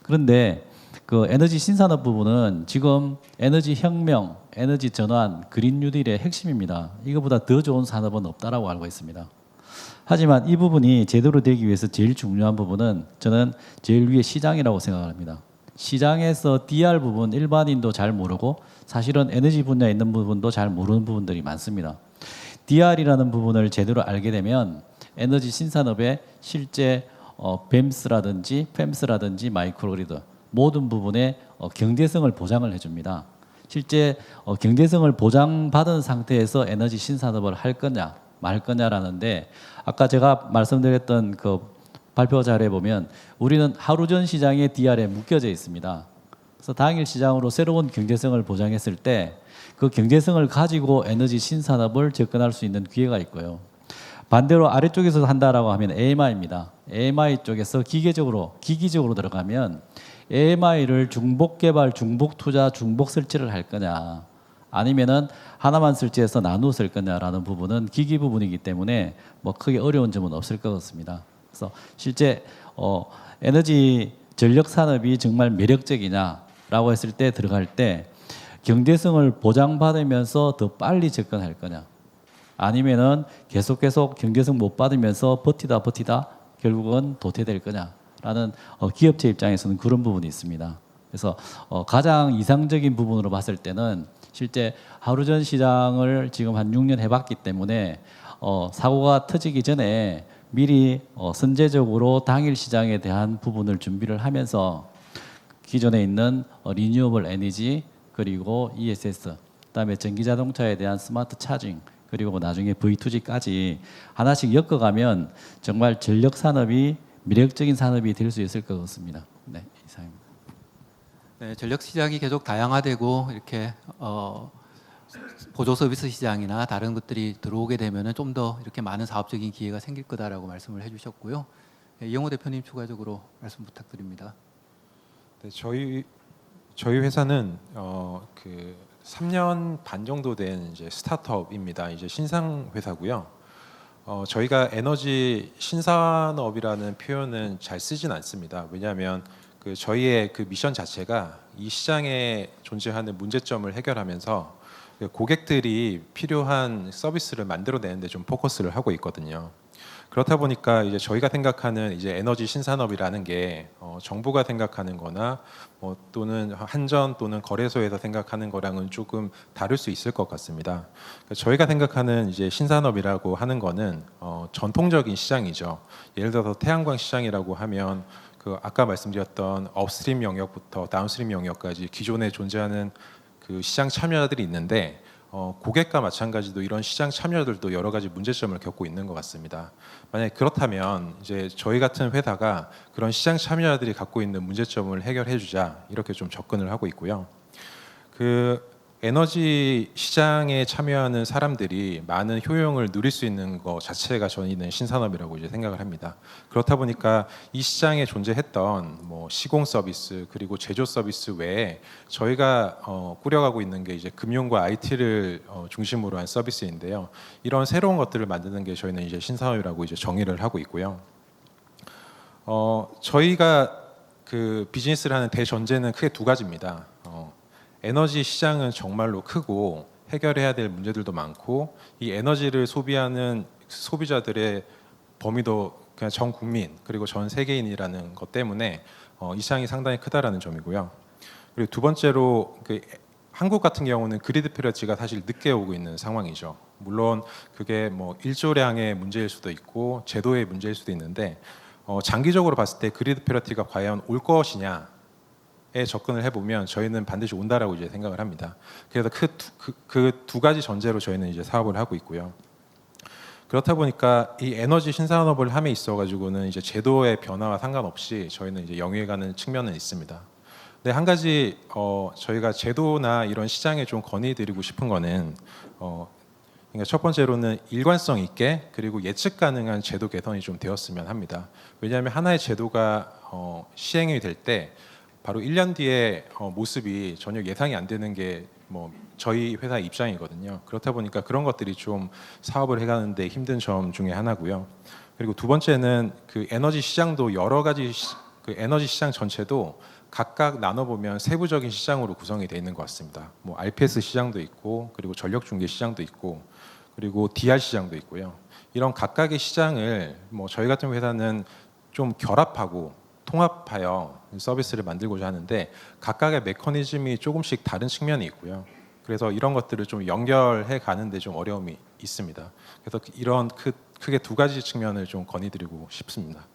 그런데 그 에너지 신산업 부분은 지금 에너지 혁명, 에너지 전환, 그린 뉴딜의 핵심입니다. 이거보다 더 좋은 산업은 없다라고 알고 있습니다. 하지만 이 부분이 제대로 되기 위해서 제일 중요한 부분은 저는 제일 위에 시장이라고 생각합니다. 시장에서 DR 부분 일반인도 잘 모르고 사실은 에너지 분야에 있는 부분도 잘 모르는 부분들이 많습니다. DR이라는 부분을 제대로 알게 되면 에너지 신산업의 실제 뱀스라든지 팸스라든지 마이크로그리드 모든 부분에 경제성을 보장을 해줍니다. 실제 경제성을 보장받은 상태에서 에너지 신산업을 할 거냐 말 거냐라는데 아까 제가 말씀드렸던 그 발표 자료에 보면 우리는 하루 전 시장의 DR에 묶여져 있습니다. 그래서 당일 시장으로 새로운 경제성을 보장했을 때 그 경제성을 가지고 에너지 신산업을 접근할 수 있는 기회가 있고요. 반대로 아래쪽에서 한다라고 하면 AMI입니다. AMI 쪽에서 기기적으로 들어가면 AMI를 중복 개발, 중복 투자, 중복 설치를 할 거냐 아니면은 하나만 설치해서 나누어 쓸 거냐라는 부분은 기기 부분이기 때문에 뭐 크게 어려운 점은 없을 것 같습니다. 그래서 실제 에너지 전력 산업이 정말 매력적이냐라고 했을 때 들어갈 때 경제성을 보장받으면서 더 빨리 접근할 거냐 아니면은 계속 경제성 못 받으면서 버티다 결국은 도태될 거냐라는 기업체 입장에서는 그런 부분이 있습니다. 그래서 가장 이상적인 부분으로 봤을 때는 실제 하루 전 시장을 지금 한 6년 해봤기 때문에 사고가 터지기 전에 미리 선제적으로 당일 시장에 대한 부분을 준비를 하면서 기존에 있는 리뉴어블 에너지 그리고 ESS 그다음에 전기 자동차에 대한 스마트 차징 그리고 나중에 V2G까지 하나씩 엮어가면 정말 전력 산업이 매력적인 산업이 될 수 있을 것 같습니다. 네, 이상입니다. 네, 전력 시장이 계속 다양화되고 이렇게 보조 서비스 시장이나 다른 것들이 들어오게 되면은 좀 더 이렇게 많은 사업적인 기회가 생길 거다라고 말씀을 해주셨고요. 네, 이영호 대표님 추가적으로 말씀 부탁드립니다. 네, 저희 회사는 그 3년 반 정도 된 이제 스타트업입니다. 이제 신상 회사고요. 저희가 에너지 신산업이라는 표현은 잘 쓰진 않습니다. 왜냐하면 그 저희의 그 미션 자체가 이 시장에 존재하는 문제점을 해결하면서 고객들이 필요한 서비스를 만들어내는데 좀 포커스를 하고 있거든요. 그렇다 보니까 이제 저희가 생각하는 이제 에너지 신산업이라는 게 정부가 생각하는 거나 또는 한전 또는 거래소에서 생각하는 거랑은 조금 다를 수 있을 것 같습니다. 저희가 생각하는 이제 신산업이라고 하는 거는 전통적인 시장이죠. 예를 들어서 태양광 시장이라고 하면 그 아까 말씀드렸던 업스트림 영역부터 다운스트림 영역까지 기존에 존재하는 그 시장 참여자들이 있는데 고객과 마찬가지로 이런 시장 참여들도 여러 가지 문제점을 겪고 있는 것 같습니다. 만약에 그렇다면 이제 저희 같은 회사가 그런 시장 참여자들이 갖고 있는 문제점을 해결해 주자 이렇게 좀 접근을 하고 있고요. 그 에너지 시장에 참여하는 사람들이 많은 효용을 누릴 수 있는 것 자체가 저희는 신산업이라고 이제 생각을 합니다. 그렇다 보니까 이 시장에 존재했던 뭐 시공 서비스 그리고 제조 서비스 외에 저희가 꾸려가고 있는 게 이제 금융과 IT를 중심으로 한 서비스인데요. 이런 새로운 것들을 만드는 게 저희는 이제 신산업이라고 이제 정의를 하고 있고요. 저희가 그 비즈니스를 하는 대전제는 크게 두 가지입니다. 에너지 시장은 정말로 크고 해결해야 될 문제들도 많고 이 에너지를 소비하는 소비자들의 범위도 그냥 전 국민 그리고 전 세계인이라는 것 때문에 이 시장이 상당히 크다라는 점이고요. 그리고 두 번째로 그 한국 같은 경우는 그리드 페러티가 사실 늦게 오고 있는 상황이죠. 물론 그게 뭐 일조량의 문제일 수도 있고 제도의 문제일 수도 있는데 장기적으로 봤을 때 그리드 페러티가 과연 올 것이냐 에 접근을 해보면 저희는 반드시 온다라고 이제 생각을 합니다. 그래서 그 두 가지 전제로 저희는 이제 사업을 하고 있고요. 그렇다 보니까 이 에너지 신산업을 함에 있어가지고는 이제 제도의 변화와 상관없이 저희는 이제 영위해가는 측면은 있습니다. 근데 한 가지 저희가 제도나 이런 시장에 좀 건의드리고 싶은 거는 그러니까 첫 번째로는 일관성 있게 그리고 예측 가능한 제도 개선이 좀 되었으면 합니다. 왜냐하면 하나의 제도가 시행이 될 때 바로 1년 뒤에 모습이 전혀 예상이 안 되는 게 뭐 저희 회사 입장이거든요. 그렇다 보니까 그런 것들이 좀 사업을 해가는데 힘든 점 중에 하나고요. 그리고 두 번째는 그 에너지 시장도 여러 가지 그 에너지 시장 전체도 각각 나눠보면 세부적인 시장으로 구성이 되어 있는 것 같습니다. 뭐 RPS 시장도 있고 그리고 전력 중개 시장도 있고 그리고 DR 시장도 있고요. 이런 각각의 시장을 뭐 저희 같은 회사는 좀 결합하고 통합하여 서비스를 만들고자 하는데 각각의 메커니즘이 조금씩 다른 측면이 있고요. 그래서 이런 것들을 좀 연결해 가는데 좀 어려움이 있습니다. 그래서 이런 크게 두 가지 측면을 좀 건의드리고 싶습니다.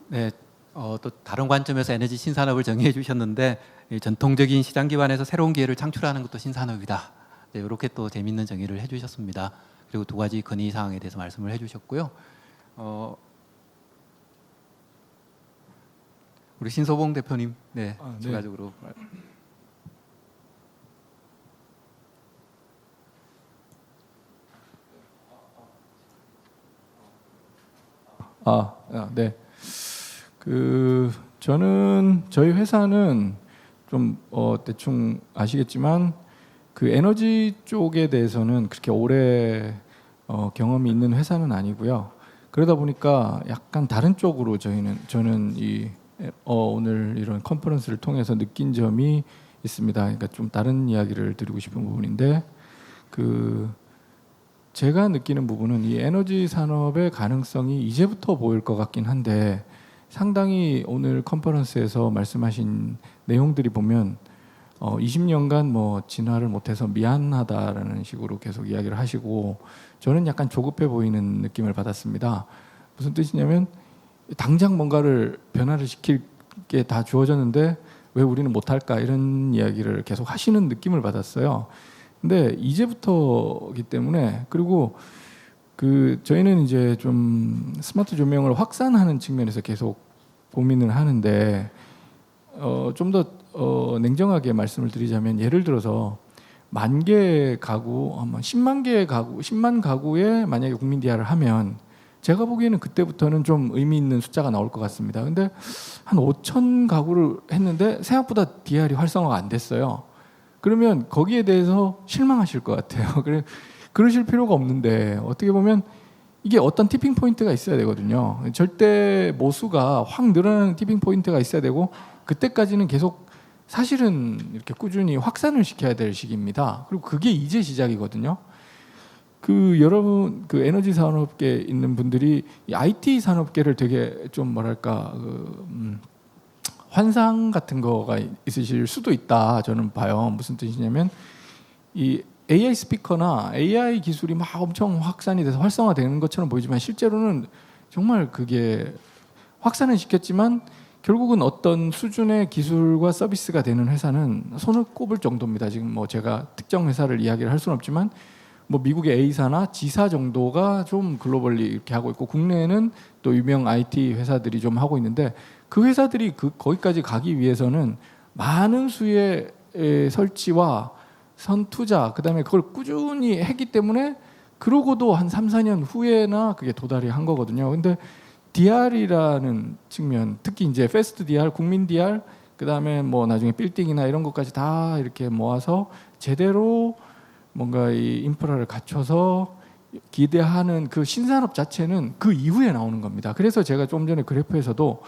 네, 또 다른 관점에서 에너지 신산업을 정의해 주셨는데 이 전통적인 시장 기반에서 새로운 기회를 창출하는 것도 신산업이다. 네, 이렇게 또 재미있는 정의를 해주셨습니다. 그리고 두 가지 건의 사항에 대해서 말씀을 해주셨고요. 우리 신소봉 대표님, 네, 네. 추가적으로. 네. 저는 저희 회사는 좀 대충 아시겠지만 그 에너지 쪽에 대해서는 그렇게 오래 경험이 있는 회사는 아니고요. 그러다 보니까 약간 다른 쪽으로 저는 오늘 이런 컨퍼런스를 통해서 느낀 점이 있습니다. 그러니까 좀 다른 이야기를 드리고 싶은 부분인데 제가 느끼는 부분은 이 에너지 산업의 가능성이 이제부터 보일 것 같긴 한데 상당히 오늘 컨퍼런스에서 말씀하신 내용들이 보면 20년간 뭐 진화를 못해서 미안하다라는 식으로 계속 이야기를 하시고 저는 약간 조급해 보이는 느낌을 받았습니다. 무슨 뜻이냐면 당장 뭔가를 변화를 시킬 게 다 주어졌는데 왜 우리는 못할까 이런 이야기를 계속 하시는 느낌을 받았어요. 근데 이제부터이기 때문에 그리고 저희는 이제 좀 스마트 조명을 확산하는 측면에서 계속 고민을 하는데 좀 더 냉정하게 말씀을 드리자면 예를 들어서 10,000개 가구, 10만 개 가구, 10만 가구에 만약에 국민 DR을 하면 제가 보기에는 그때부터는 좀 의미 있는 숫자가 나올 것 같습니다. 근데 한 5,000 가구를 했는데 생각보다 DR이 활성화가 안 됐어요. 그러면 거기에 대해서 실망하실 것 같아요. 그러실 필요가 없는데 어떻게 보면 이게 어떤 티핑 포인트가 있어야 되거든요. 절대 모수가 확 늘어나는 티핑 포인트가 있어야 되고 그때까지는 계속 사실은 이렇게 꾸준히 확산을 시켜야 될 시기입니다. 그리고 그게 이제 시작이거든요. 여러분 에너지 산업계에 있는 분들이 이 IT 산업계를 되게 좀 뭐랄까 환상 같은 거가 있으실 수도 있다 저는 봐요. 무슨 뜻이냐면 이 AI 스피커나 AI 기술이 막 엄청 확산이 돼서 활성화되는 것처럼 보이지만 실제로는 정말 그게 확산을 시켰지만 결국은 어떤 수준의 기술과 서비스가 되는 회사는 손을 꼽을 정도입니다. 지금 뭐 제가 특정 회사를 이야기를 할 수는 없지만 뭐 미국의 A사나 G사 정도가 좀 글로벌리 이렇게 하고 있고 국내에는 또 유명 IT 회사들이 좀 하고 있는데 그 회사들이 거기까지 가기 위해서는 많은 수의 설치와 선투자 그다음에 그걸 꾸준히 했기 때문에 그러고도 한 3, 4년 후에나 그게 도달이 한 거거든요. 근데 DR이라는 측면, 특히 이제 패스트 DR, 국민 DR, 그다음에 뭐 나중에 빌딩이나 이런 것까지 다 이렇게 모아서 제대로 뭔가 이 인프라를 갖춰서 기대하는 그 신산업 자체는 그 이후에 나오는 겁니다. 그래서 제가 좀 전에 그래프에서도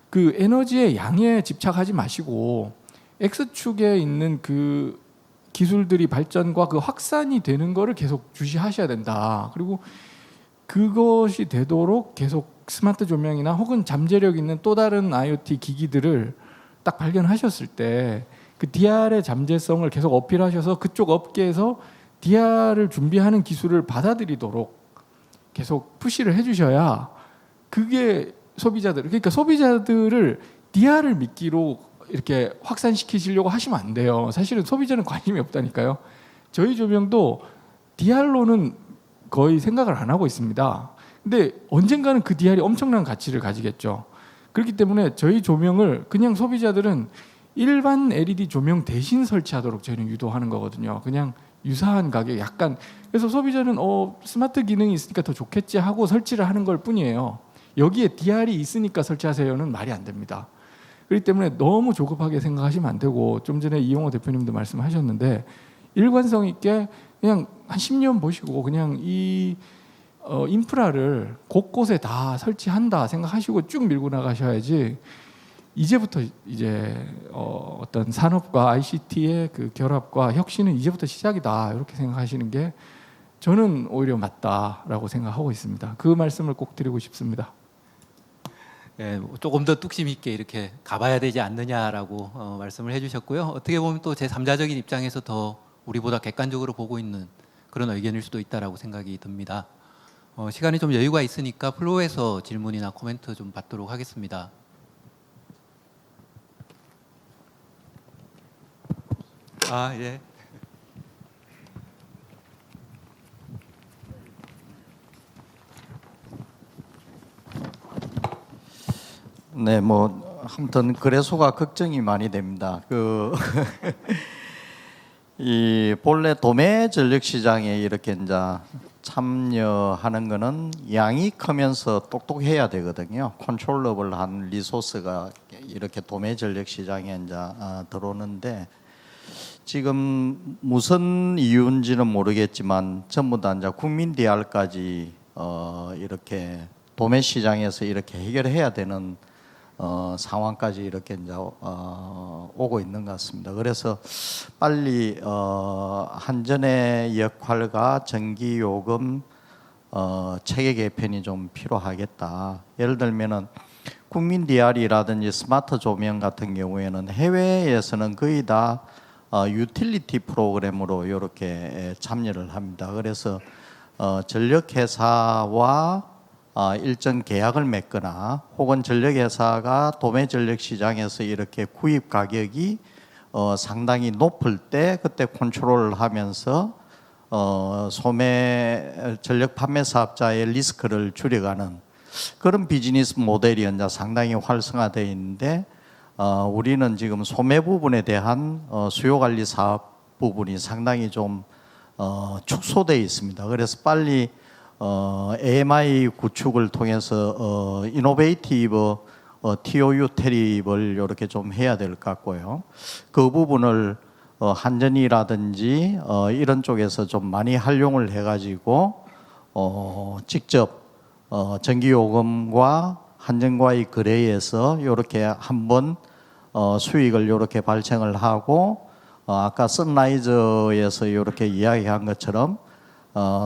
그 에너지의 양에 집착하지 마시고 X축에 있는 그 기술들이 발전과 그 확산이 되는 거를 계속 주시하셔야 된다. 그리고 그것이 되도록 계속 스마트 조명이나 혹은 잠재력 있는 또 다른 IoT 기기들을 딱 발견하셨을 때 그 DR의 잠재성을 계속 어필하셔서 그쪽 업계에서 DR을 준비하는 기술을 받아들이도록 계속 푸시를 해주셔야 그게 그러니까 소비자들을 DR을 미끼로 이렇게 확산시키시려고 하시면 안 돼요. 사실은 소비자는 관심이 없다니까요. 저희 조명도 DR로는 거의 생각을 안 하고 있습니다. 근데 언젠가는 그 DR이 엄청난 가치를 가지겠죠. 그렇기 때문에 저희 조명을 그냥 소비자들은 일반 LED 조명 대신 설치하도록 저희는 유도하는 거거든요. 그냥 유사한 가격 약간 그래서 소비자는 스마트 기능이 있으니까 더 좋겠지 하고 설치를 하는 걸 뿐이에요. 여기에 DR이 있으니까 설치하세요는 말이 안 됩니다. 그렇기 때문에 너무 조급하게 생각하시면 안 되고 좀 전에 이용호 대표님도 말씀하셨는데 일관성 있게 그냥 한 10년 보시고 그냥 이 인프라를 곳곳에 다 설치한다 생각하시고 쭉 밀고 나가셔야지 이제부터 이제 어떤 산업과 ICT의 그 결합과 혁신은 이제부터 시작이다 이렇게 생각하시는 게 저는 오히려 맞다라고 생각하고 있습니다. 그 말씀을 꼭 드리고 싶습니다. 네, 조금 더 뚝심 있게 이렇게 가봐야 되지 않느냐라고 말씀을 해주셨고요. 어떻게 보면 또 제3자적인 입장에서 더 우리보다 객관적으로 보고 있는 그런 의견일 수도 있다라고 생각이 듭니다. 시간이 좀 여유가 있으니까 플로어에서 질문이나 코멘트 좀 받도록 하겠습니다. 아, 예. 네, 뭐 아무튼 거래소가 걱정이 많이 됩니다. 이 본래 도매 전력 시장에 이렇게 이제 참여하는 거는 양이 크면서 똑똑해야 되거든요. 컨트롤러블한 리소스가 이렇게 도매 전력 시장에 이제 들어오는데 지금 무슨 이유인지는 모르겠지만 전부 다 이제 국민 DR까지 이렇게 도매 시장에서 이렇게 해결해야 되는 상황까지 이렇게 이제 오고 있는 것 같습니다. 그래서 빨리 한전의 역할과 전기요금 체계 개편이 좀 필요하겠다. 예를 들면은 국민 DR이라든지 스마트 조명 같은 경우에는 해외에서는 거의 다 유틸리티 프로그램으로 이렇게 참여를 합니다. 그래서 전력회사와 일정 계약을 맺거나 혹은 전력회사가 도매 전력 시장에서 이렇게 구입 가격이 상당히 높을 때 그때 컨트롤을 하면서 소매 전력 판매 사업자의 리스크를 줄여가는 그런 비즈니스 모델이 이제 상당히 활성화되어 있는데 우리는 지금 소매 부분에 대한 수요 관리 사업 부분이 상당히 좀 축소되어 있습니다. 그래서 빨리 AMI 구축을 통해서 이노베이티브 TOU 테립을 이렇게 좀 해야 될 것 같고요. 그 부분을 한전이라든지 이런 쪽에서 좀 많이 활용을 해가지고 직접 전기요금과 한전과의 거래에서 이렇게 한번 수익을 이렇게 발생을 하고 아까 선라이저에서 이렇게 이야기한 것처럼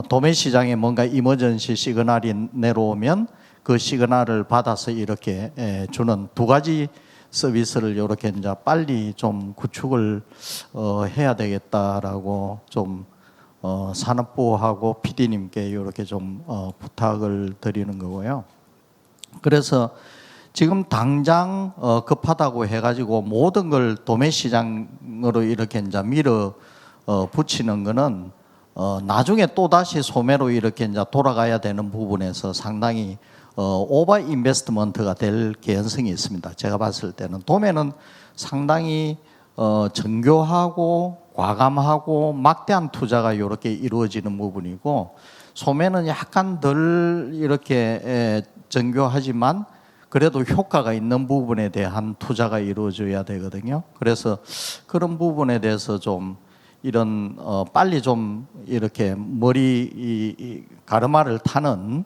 도매 시장에 뭔가 이머전시 시그널이 내려오면 그 시그널을 받아서 이렇게 주는 두 가지 서비스를 이렇게 이제 빨리 좀 구축을 해야 되겠다라고 좀 산업부하고 PD님께 이렇게 좀 부탁을 드리는 거고요. 그래서 지금 당장 급하다고 해가지고 모든 걸 도매 시장으로 이렇게 이제 밀어 붙이는 거는 나중에 또 다시 소매로 이렇게 이제 돌아가야 되는 부분에서 상당히 오버 인베스트먼트가 될 개연성이 있습니다. 제가 봤을 때는 도매는 상당히 정교하고 과감하고 막대한 투자가 이렇게 이루어지는 부분이고 소매는 약간 덜 이렇게 정교하지만 그래도 효과가 있는 부분에 대한 투자가 이루어져야 되거든요. 그래서 그런 부분에 대해서 좀 이런 빨리 좀 이렇게 머리 가르마를 타는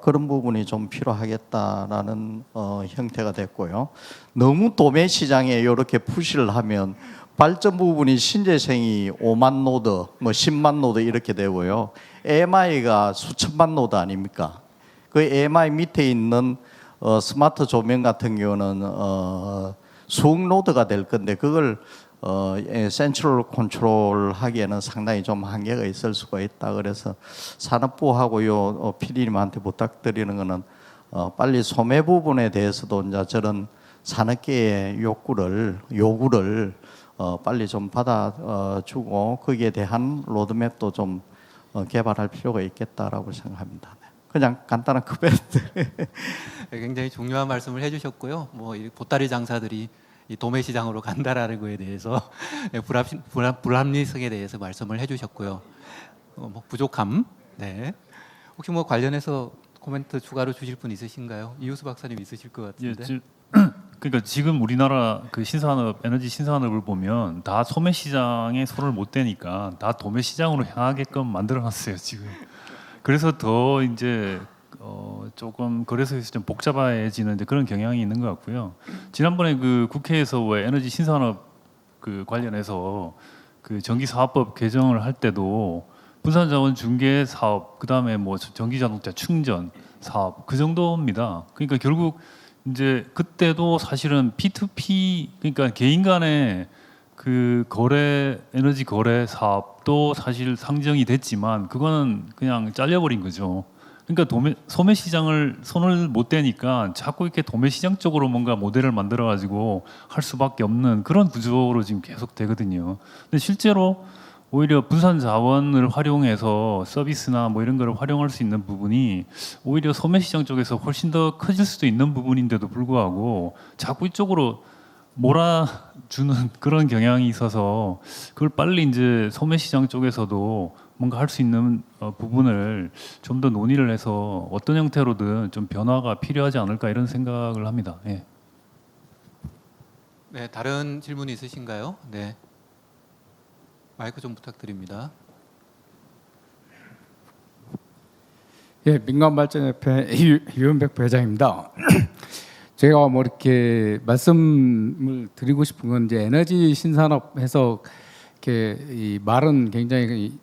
그런 부분이 좀 필요하겠다라는 형태가 됐고요. 너무 도매 시장에 이렇게 푸시를 하면 발전 부분이 신재생이 5만 노드, 뭐 10만 노드 이렇게 되고요. AMI가 수천만 노드 아닙니까? 그 AMI 밑에 있는 스마트 조명 같은 경우는 수억 노드가 될 건데 그걸 센트럴 컨트롤 하기에는 상당히 좀 한계가 있을 수가 있다. 그래서 산업부하고 요 PD님한테 부탁드리는 거는 빨리 소매 부분에 대해서도 이제 저런 산업계의 요구를 빨리 좀 받아주고 거기에 대한 로드맵도 좀 개발할 필요가 있겠다라고 생각합니다. 그냥 간단한 코멘트. 굉장히 중요한 말씀을 해주셨고요. 뭐 이 보따리 장사들이 이 도매 시장으로 간다라는 거에 대해서 불합리성에 대해서 말씀을 해주셨고요. 뭐 부족함, 네. 혹시 뭐 관련해서 코멘트 추가로 주실 분 있으신가요? 이우수 박사님 있으실 것 같은데. 그러니까 지금 우리나라 그 신산업, 에너지 신산업을 보면 다 소매 시장에 손을 못 대니까 다 도매 시장으로 향하게끔 만들어놨어요 지금. 그래서 더 이제 조금 거래소에서 좀 복잡해지는 그런 경향이 있는 것 같고요. 지난번에 그 국회에서 왜 에너지 신산업 그 관련해서 그 전기사업법 개정을 할 때도 분산자원 중개 사업, 그 다음에 뭐 전기자동차 충전 사업 그 정도입니다. 그러니까 결국 이제 그때도 사실은 P2P 그러니까 개인 간의 그 에너지 거래 사업도 사실 상정이 됐지만 그거는 그냥 잘려버린 거죠. 그러니까 소매 시장을 손을 못 대니까 자꾸 이렇게 도매 시장 쪽으로 뭔가 모델을 만들어 가지고 할 수밖에 없는 그런 구조로 지금 계속 되거든요. 근데 실제로 오히려 분산 자원을 활용해서 서비스나 뭐 이런 거를 활용할 수 있는 부분이 오히려 소매 시장 쪽에서 훨씬 더 커질 수도 있는 부분인데도 불구하고 자꾸 이쪽으로 몰아주는 그런 경향이 있어서 그걸 빨리 이제 소매 시장 쪽에서도 뭔가 할 수 있는 부분을 좀 더 논의를 해서 어떤 형태로든 좀 변화가 필요하지 않을까 이런 생각을 합니다. 예. 네, 다른 질문이 있으신가요? 네. 마이크 좀 부탁드립니다. 예, 민간발전협회 유현백 부회장입니다. 제가 뭐 이렇게 말씀을 드리고 싶은 건 이제 에너지 신산업에서 이렇게 이 말은 굉장히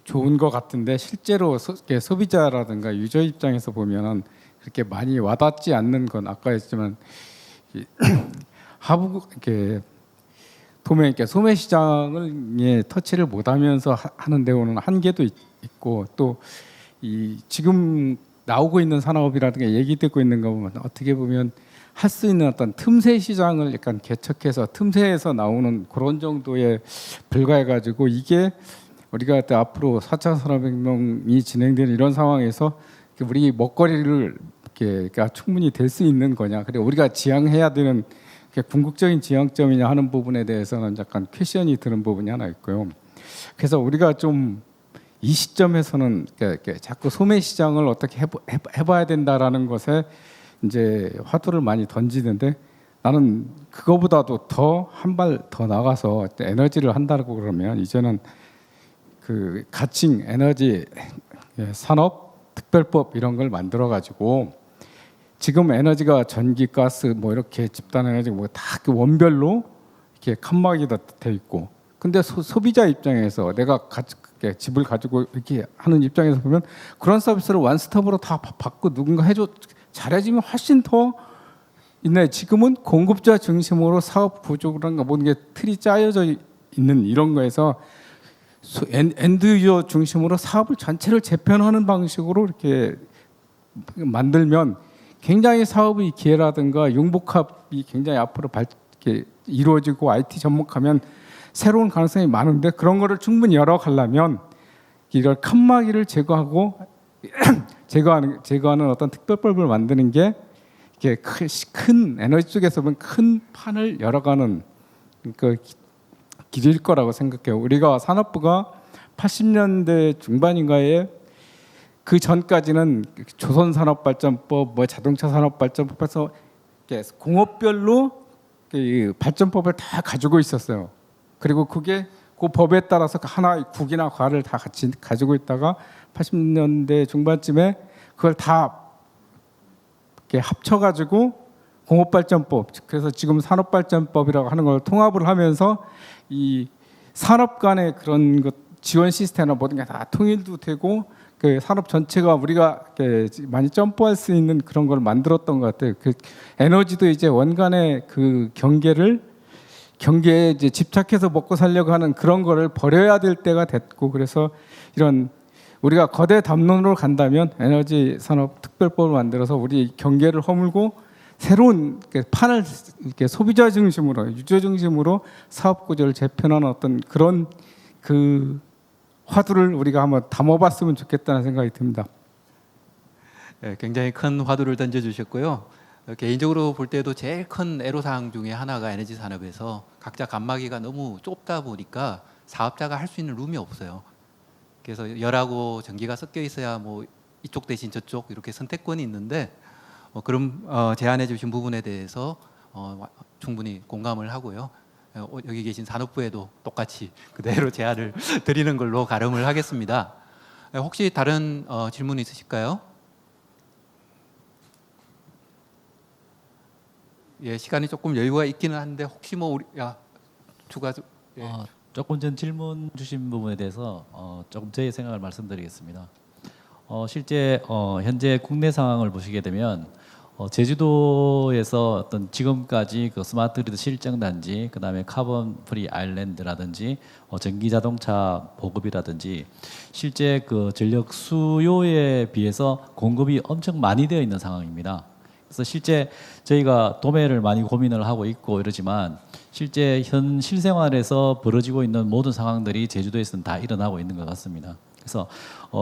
좋은 것 같은데 실제로 소비자라든가 유저 입장에서 보면은 그렇게 많이 와닿지 않는 건 아까 했지만 하부 이렇게 소매 시장을 터치를 못하면서 하는 데 오는 한계도 있고 또 이 지금 나오고 있는 산업이라든가 얘기되고 있는 거 보면 어떻게 보면 할 수 있는 어떤 틈새 시장을 약간 개척해서 틈새에서 나오는 그런 정도에 불과해가지고 이게 우리가 앞으로 4차 산업혁명이 진행되는 이런 상황에서 우리 먹거리를 이렇게 충분히 될 수 있는 거냐, 그리고 우리가 지향해야 되는 궁극적인 지향점이냐 하는 부분에 대해서는 약간 퀘션이 드는 부분이 하나 있고요. 그래서 우리가 좀 이 시점에서는 자꾸 소매 시장을 어떻게 해봐야 된다라는 것에 이제 화두를 많이 던지는데 나는 그거보다도 더 한 발 더 나가서 에너지를 한다고 그러면 이제는 그 가칭 에너지 산업 특별법 이런 걸 만들어 가지고 지금 에너지가 전기, 가스 뭐 이렇게 집단 에너지 뭐 다 원별로 이렇게 칸막이 돼 있고, 근데 소비자 입장에서 내가 집을 가지고 이렇게 하는 입장에서 보면 그런 서비스를 원스톱으로 다 받고 누군가 해줘 잘해주면 훨씬 더 있네. 지금은 공급자 중심으로 사업 구조라든가 모든 게 틀이 짜여져 있는 이런 거에서 엔드 유저 중심으로 사업을 전체를 재편하는 방식으로 이렇게 만들면 굉장히 사업의 기회라든가 융복합이 굉장히 앞으로 이렇게 이루어지고 IT 접목하면 새로운 가능성이 많은데 그런 거를 충분히 열어가려면 이걸 칸막이를 제거하고 제거하는 어떤 특별법을 만드는 게 이게 큰 에너지 쪽에서 보면 큰 판을 열어가는 그 길일 거라고 생각해요. 우리가 산업부가 80년대 중반인가에 그 전까지는 조선산업발전법, 뭐 자동차산업발전법에서 공업별로 발전법을 다 가지고 있었어요. 그리고 그게 그 법에 따라서 하나 국이나 과를 다 같이 가지고 있다가 80년대 중반쯤에 그걸 다 이렇게 합쳐가지고 공업발전법, 그래서 지금 산업발전법이라고 하는 걸 통합을 하면서 이 산업 간의 그런 것 지원 시스템이나 모든 게 다 통일도 되고 그 산업 전체가 우리가 많이 점프할 수 있는 그런 걸 만들었던 것 같아요. 그 에너지도 이제 원간의 그 경계에 이제 집착해서 먹고 살려고 하는 그런 거를 버려야 될 때가 됐고, 그래서 이런 우리가 거대 담론으로 간다면 에너지 산업 특별법을 만들어서 우리 경계를 허물고 새로운 판을 이렇게 소비자 중심으로 유저 중심으로 사업 구조를 재편하는 어떤 그런 그 화두를 우리가 한번 담아봤으면 좋겠다는 생각이 듭니다. 네, 굉장히 큰 화두를 던져주셨고요. 개인적으로 볼 때도 제일 큰 애로사항 중에 하나가 에너지 산업에서 각자 칸막이가 너무 좁다 보니까 사업자가 할 수 있는 룸이 없어요. 그래서 열하고 전기가 섞여 있어야 뭐 이쪽 대신 저쪽 이렇게 선택권이 있는데 그런 제안해 주신 부분에 대해서 충분히 공감을 하고요. 여기 계신 산업부에도 똑같이 그대로 제안을 드리는 걸로 가름을 하겠습니다. 혹시 다른 질문 있으실까요? 예, 시간이 조금 여유가 있기는 한데 혹시 뭐 우리 추가 예. 조금 전 질문 주신 부분에 대해서 조금 저의 생각을 말씀드리겠습니다. 실제 현재 국내 상황을 보시게 되면 제주도에서 어떤 지금까지 그 스마트 그리드 실증 단지, 그다음에 카본 프리 아일랜드라든지 전기 자동차 보급이라든지 실제 그 전력 수요에 비해서 공급이 엄청 많이 되어 있는 상황입니다. 그래서 실제 저희가 도매를 많이 고민을 하고 있고 이러지만 실제 현 실생활에서 벌어지고 있는 모든 상황들이 제주도에서는 다 일어나고 있는 것 같습니다. 그래서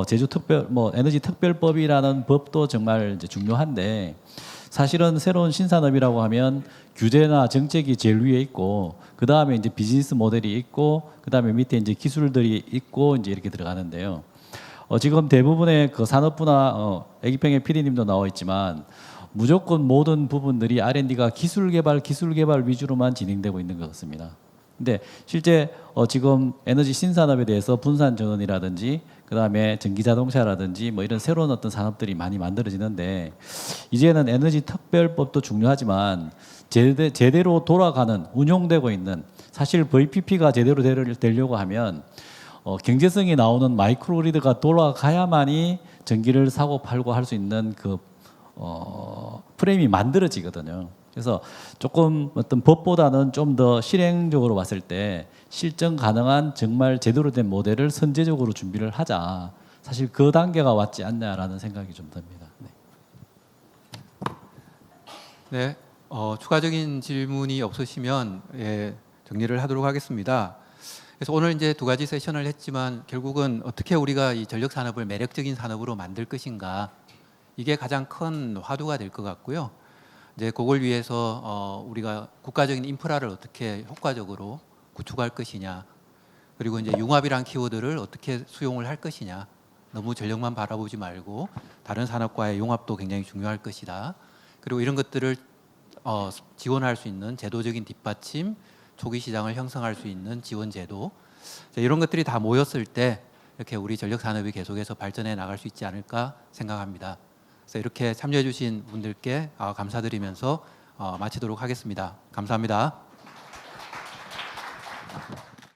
제주 특별 에너지 특별법이라는 법도 정말 이제 중요한데 사실은 새로운 신산업이라고 하면 규제나 정책이 제일 위에 있고 그 다음에 이제 비즈니스 모델이 있고 그 다음에 밑에 이제 기술들이 있고 이제 이렇게 들어가는데요. 지금 대부분의 그 산업부나 애기평의 PD님도 나와 있지만 무조건 모든 부분들이 R&D가 기술 개발 위주로만 진행되고 있는 것 같습니다. 근데 실제 지금 에너지 신산업에 대해서 분산 전원이라든지 그다음에 전기 자동차라든지 뭐 이런 새로운 어떤 산업들이 많이 만들어지는데 이제는 에너지 특별법도 중요하지만 제대로 돌아가는 운용되고 있는 사실 VPP가 제대로 되려고 하면 경제성이 나오는 마이크로그리드가 돌아가야만이 전기를 사고 팔고 할 수 있는 그 프레임이 만들어지거든요. 그래서 조금 어떤 법보다는 좀 더 실행적으로 봤을 때 실증 가능한 정말 제대로 된 모델을 선제적으로 준비를 하자. 사실 그 단계가 왔지 않냐라는 생각이 좀 듭니다. 네, 추가적인 질문이 없으시면 정리를 하도록 하겠습니다. 그래서 오늘 이제 두 가지 세션을 했지만 결국은 어떻게 우리가 이 전력 산업을 매력적인 산업으로 만들 것인가 이게 가장 큰 화두가 될 것 같고요. 이제 그걸 위해서 우리가 국가적인 인프라를 어떻게 효과적으로 구축할 것이냐, 그리고 이제 융합이란 키워드를 어떻게 수용을 할 것이냐. 너무 전력만 바라보지 말고 다른 산업과의 융합도 굉장히 중요할 것이다. 그리고 이런 것들을 지원할 수 있는 제도적인 뒷받침, 초기 시장을 형성할 수 있는 지원 제도, 이런 것들이 다 모였을 때 이렇게 우리 전력 산업이 계속해서 발전해 나갈 수 있지 않을까 생각합니다. 그래서 이렇게 참여해 주신 분들께 감사드리면서 마치도록 하겠습니다. 감사합니다.